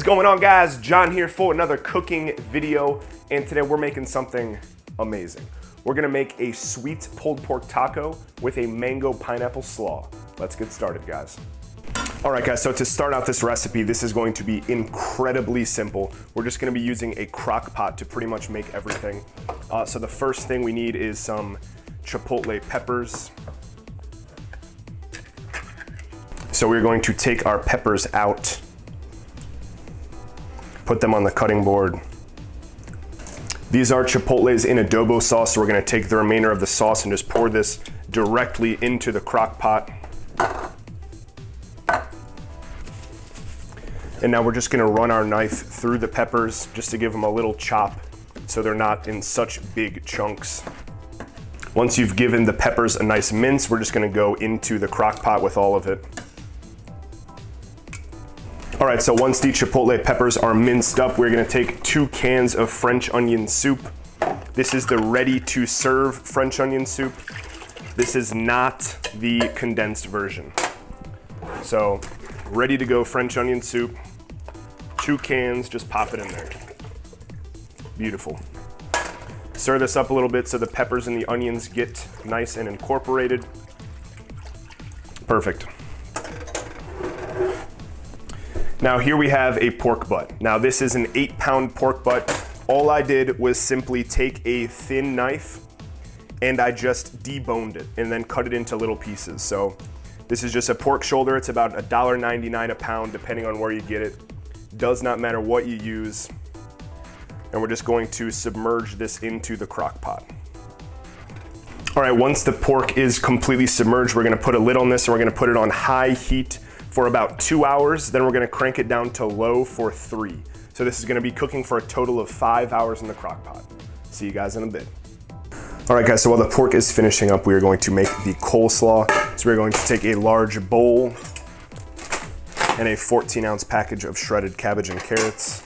going on, guys? John here for another cooking video, and today we're making something amazing. We're gonna make a sweet pulled pork taco with a mango pineapple slaw. Let's get started, guys. All right, guys, so to start out this recipe, this is going to be incredibly simple. We're just gonna be using a crock pot to pretty much make everything. So the first thing we need is some Chipotle peppers. So we're going to take our peppers out, put them on the cutting board. These are Chipotles in adobo sauce, so we're gonna take the remainder of the sauce and just pour this directly into the crock pot. And now we're just gonna run our knife through the peppers just to give them a little chop so they're not in such big chunks. Once you've given the peppers a nice mince, we're just gonna go into the crock pot with all of it. All right, so once the Chipotle peppers are minced up, we're gonna take 2 cans of French onion soup. This is the ready to serve French onion soup. This is not the condensed version. So, ready to go French onion soup. 2 cans, just pop it in there. Beautiful. Stir this up a little bit so the peppers and the onions get nice and incorporated. Perfect. Now here we have a pork butt. Now this is an 8-pound pork butt. All I did was simply take a thin knife and I just deboned it and then cut it into little pieces. So this is just a pork shoulder. It's about $1.99 a pound depending on where you get it. Does not matter what you use. And we're just going to submerge this into the crock pot. All right, once the pork is completely submerged, we're gonna put a lid on this and we're gonna put it on high heat for about 2 hours, then we're gonna crank it down to low for 3. So this is gonna be cooking for a total of 5 hours in the crock pot. See you guys in a bit. All right, guys, so while the pork is finishing up, we are going to make the coleslaw. So we're going to take a large bowl and a 14-ounce package of shredded cabbage and carrots.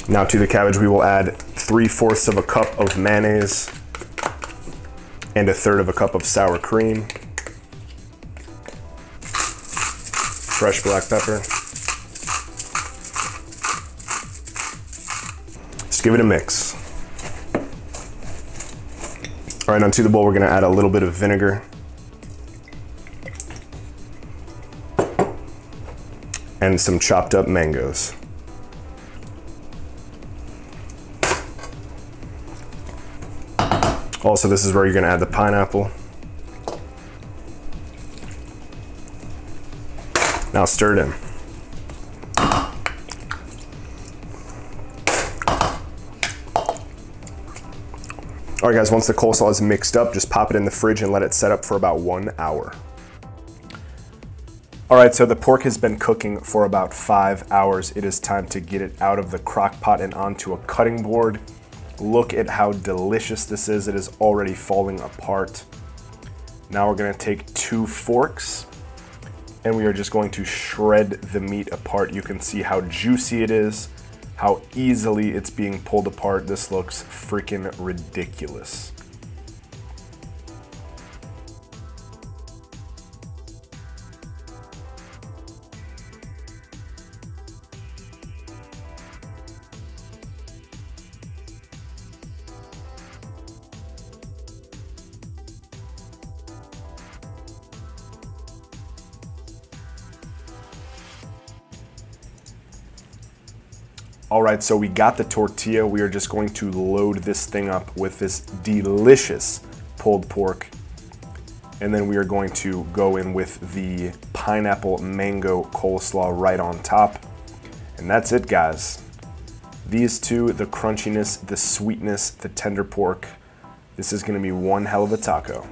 Now to the cabbage, we will add 3/4 of a cup of mayonnaise and 1/3 cup of sour cream. Fresh black pepper. Just give it a mix. All right, onto the bowl, we're gonna add a little bit of vinegar. And some chopped up mangoes. Also, this is where you're gonna add the pineapple. Now stir it in. All right, guys, once the coleslaw is mixed up, just pop it in the fridge and let it set up for about 1 hour. All right, so the pork has been cooking for about 5 hours. It is time to get it out of the crock pot and onto a cutting board. Look at how delicious this is. It is already falling apart. Now we're gonna take 2 forks and we are just going to shred the meat apart. You can see how juicy it is, how easily it's being pulled apart. This looks freaking ridiculous. All right, so we got the tortilla. We are just going to load this thing up with this delicious pulled pork. And then we are going to go in with the pineapple mango coleslaw right on top. And that's it, guys. These two, the crunchiness, the sweetness, the tender pork. This is gonna be one hell of a taco.